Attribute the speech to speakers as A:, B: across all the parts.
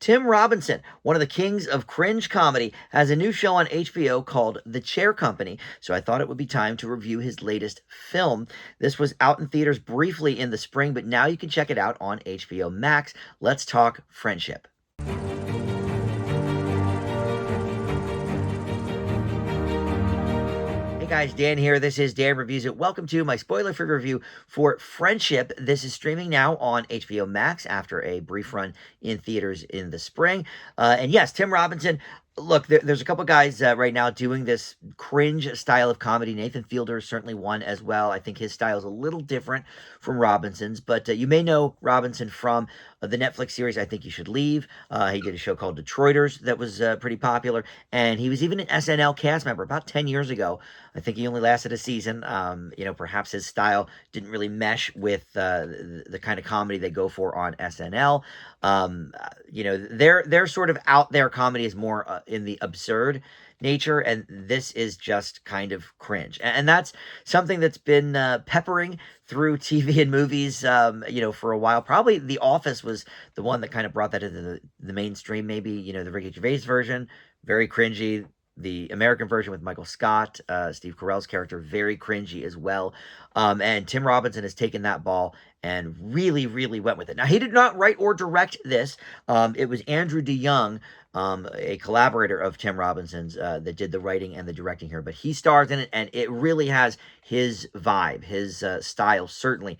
A: Tim Robinson, one of the kings of cringe comedy, has a new show on HBO called The Chair Company, so I thought it would be time to review his latest film. This was out in theaters briefly in the spring, but now you can check it out on HBO Max. Let's talk friendship. Hey guys, Dan here. This is Dan Reviews It. Welcome to my spoiler-free review for Friendship. This is streaming now on HBO Max after a brief run in theaters in the spring. And yes, Tim Robinson. Look, there's a couple guys right now doing this cringe style of comedy. Nathan Fielder is certainly one as well. I think his style is a little different from Robinson's, but you may know Robinson from the Netflix series I Think You Should Leave. He did a show called Detroiters that was pretty popular, and he was even an SNL cast member about 10 years ago. I think he only lasted a season. Perhaps his style didn't really mesh with the kind of comedy they go for on SNL. Their sort of out there comedy is more in the absurd nature, and this is just kind of cringe. And that's something that's been peppering through TV and movies, for a while. Probably The Office was the one that kind of brought that into the mainstream, maybe, the Ricky Gervais version, very cringy. The American version with Michael Scott, Steve Carell's character, very cringy as well. And Tim Robinson has taken that ball and really, really went with it. Now, he did not write or direct this. It was Andrew DeYoung, a collaborator of Tim Robinson's, that did the writing and the directing here. But he stars in it, and it really has his vibe, his style, certainly,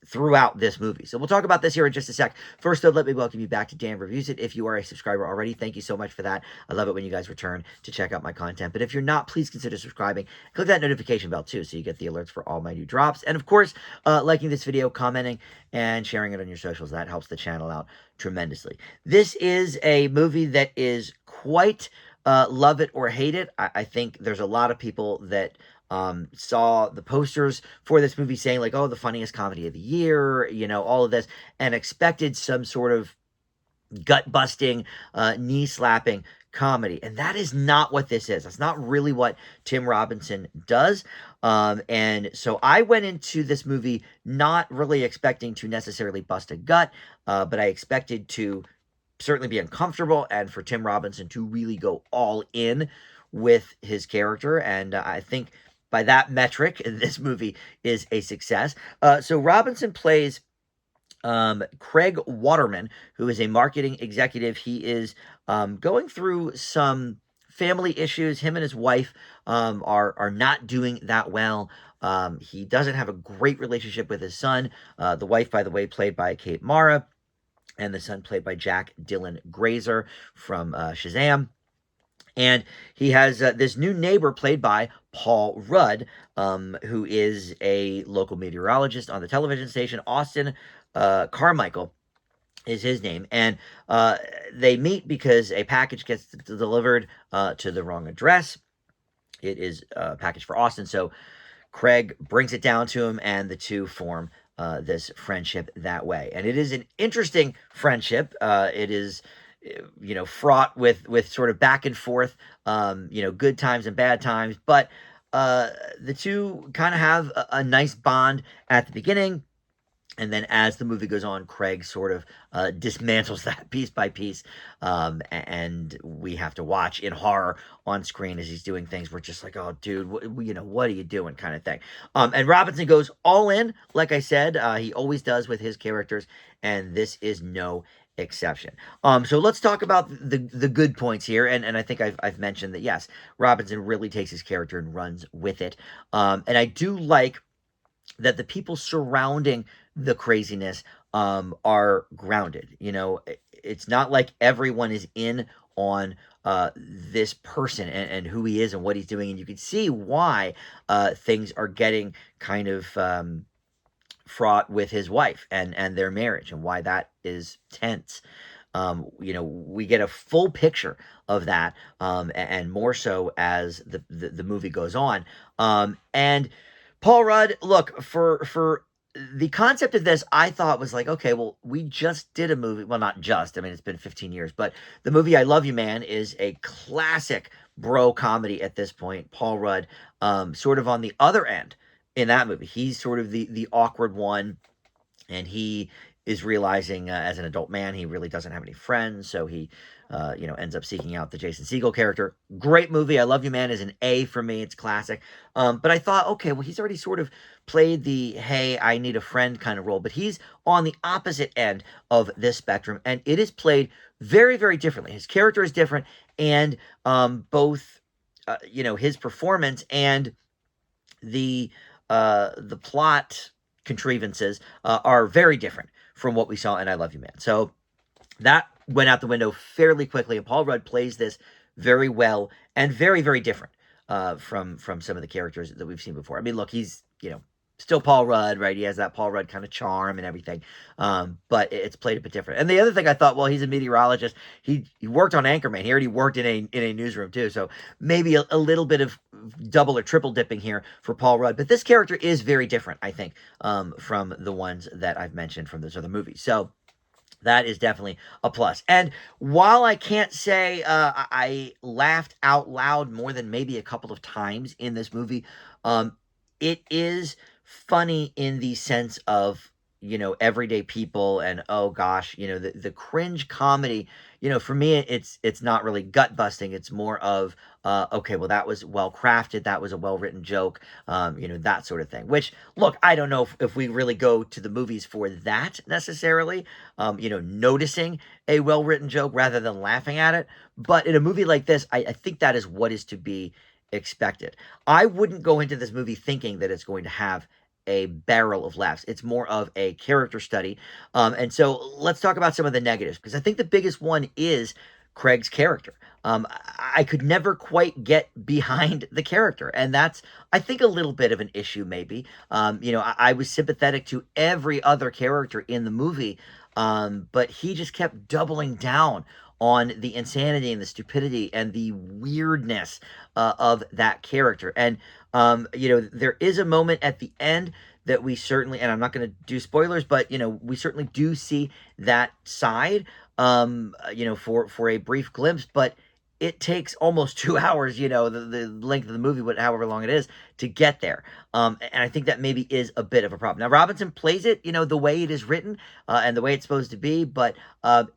A: throughout this movie. So we'll talk about this here in just a sec. First, though, let me welcome you back to Dan Reviews It. If you are a subscriber already, thank you so much for that. I love it when you guys return to check out my content. But if you're not, please consider subscribing. Click that notification bell, too, so you get the alerts for all my new drops. And, of course, liking this video, commenting, and sharing it on your socials. That helps the channel out tremendously. This is a movie that is quite love it or hate it. I think there's a lot of people that saw the posters for this movie saying like, oh, the funniest comedy of the year, all of this, and expected some sort of gut-busting, knee-slapping comedy. And that is not what this is. That's not really what Tim Robinson does. And so I went into this movie not really expecting to necessarily bust a gut, but I expected to certainly be uncomfortable and for Tim Robinson to really go all in with his character. And I think by that metric, this movie is a success. So Robinson plays Craig Waterman, who is a marketing executive. He is going through some family issues. Him and his wife are not doing that well. He doesn't have a great relationship with his son. The wife, by the way, played by Kate Mara, and the son played by Jack Dylan Grazer from Shazam. And he has this new neighbor played by Paul Rudd, who is a local meteorologist on the television station. Austin Carmichael is his name. And they meet because a package gets delivered to the wrong address. It is a package for Austin. So Craig brings it down to him, and the two form this friendship that way. And it is an interesting friendship. It is fraught with sort of back and forth, good times and bad times. But the two kind of have a nice bond at the beginning. And then as the movie goes on, Craig sort of dismantles that piece by piece. And we have to watch in horror on screen as he's doing things. We're just like, oh, dude, what are you doing kind of thing. And Robinson goes all in, like I said. He always does with his characters. And this is no exception. So let's talk about the good points here. And I think I've mentioned that, yes, Robinson really takes his character and runs with it. And I do like that the people surrounding the craziness are grounded. It's not like everyone is in on this person and who he is and what he's doing. And you can see why things are getting kind of fraught with his wife and their marriage, and why that is tense. We get a full picture of that, and more so as the movie goes on. And Paul Rudd, look, for the concept of this, I thought was like, okay, well, we just did a movie. Well, not just. I mean, it's been 15 years. But the movie I Love You, Man is a classic bro comedy at this point. Paul Rudd, sort of on the other end in that movie. He's sort of the awkward one. And he is realizing as an adult man he really doesn't have any friends, so he ends up seeking out the Jason Segel character. Great movie. I Love You Man is an A for me. It's classic. But I thought, okay, well, he's already sort of played the hey, I need a friend kind of role, but he's on the opposite end of this spectrum, and it is played very, very differently. His character is different, and both his performance and the plot contrivances are very different from what we saw in I Love You Man. So that went out the window fairly quickly, and Paul Rudd plays this very well and very, very different from some of the characters that we've seen before. I mean, look, he's still Paul Rudd, right? He has that Paul Rudd kind of charm and everything, but it's played a bit different. And the other thing I thought, well, he's a meteorologist. He worked on Anchorman. He already worked in a newsroom too, so maybe a little bit of double or triple dipping here for Paul Rudd. But this character is very different, I think, from the ones that I've mentioned from those other movies. So that is definitely a plus. And while I can't say I laughed out loud more than maybe a couple of times in this movie, it is funny in the sense of everyday people, and oh gosh, the cringe comedy. For me, it's not really gut busting. It's more of okay, well, that was well crafted, that was a well written joke, that sort of thing. Which, look, I don't know if we really go to the movies for that necessarily, noticing a well written joke rather than laughing at it. But in a movie like this, I think that is what is to be expected. I wouldn't go into this movie thinking that it's going to have a barrel of laughs. It's more of a character study. And so let's talk about some of the negatives, because I think the biggest one is Craig's character. I could never quite get behind the character, and that's, I think, a little bit of an issue, maybe. I was sympathetic to every other character in the movie, but he just kept doubling down on the insanity and the stupidity and the weirdness of that character. And there is a moment at the end that we certainly, and I'm not going to do spoilers, but we certainly do see that side, for a brief glimpse, but it takes almost 2 hours, the length of the movie, however long it is, to get there. And I think that maybe is a bit of a problem. Now, Robinson plays it, the way it is written, and the way it's supposed to be, but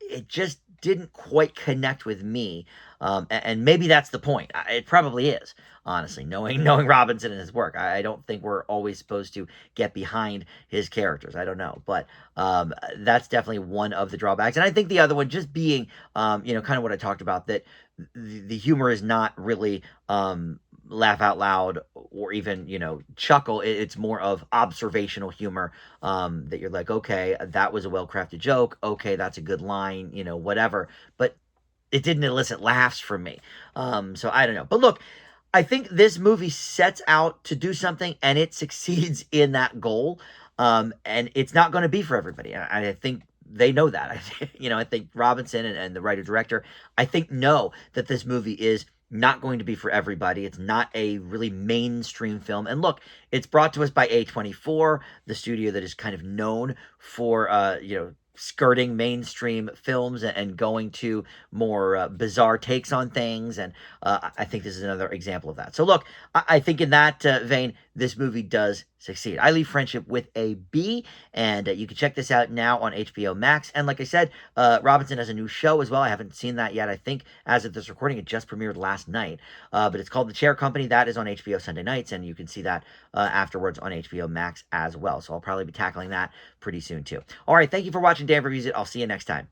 A: it just didn't quite connect with me. And maybe that's the point. It probably is, honestly, knowing Robinson and his work. I don't think we're always supposed to get behind his characters. I don't know, but that's definitely one of the drawbacks. And I think the other one, just being, kind of what I talked about, that the humor is not really laugh out loud or even chuckle. It's more of observational humor, that you're like, okay, that was a well-crafted joke, okay, that's a good line, whatever, but it didn't elicit laughs from me. So I don't know, but look, I think this movie sets out to do something, and it succeeds in that goal. And it's not going to be for everybody. I think they know that. I think Robinson and the writer director, I think, know that this movie is not going to be for everybody. It's not a really mainstream film. And look, it's brought to us by A24, the studio that is kind of known for skirting mainstream films and going to more bizarre takes on things. And I think this is another example of that. So look, I think in that vein, this movie does succeed. I leave Friendship with a B, and you can check this out now on HBO Max. And like I said, Robinson has a new show as well. I haven't seen that yet. I think as of this recording, it just premiered last night. But it's called The Chair Company. That is on HBO Sunday nights, and you can see that afterwards on HBO Max as well. So I'll probably be tackling that pretty soon too. All right, thank you for watching Dan Reviews It. I'll see you next time.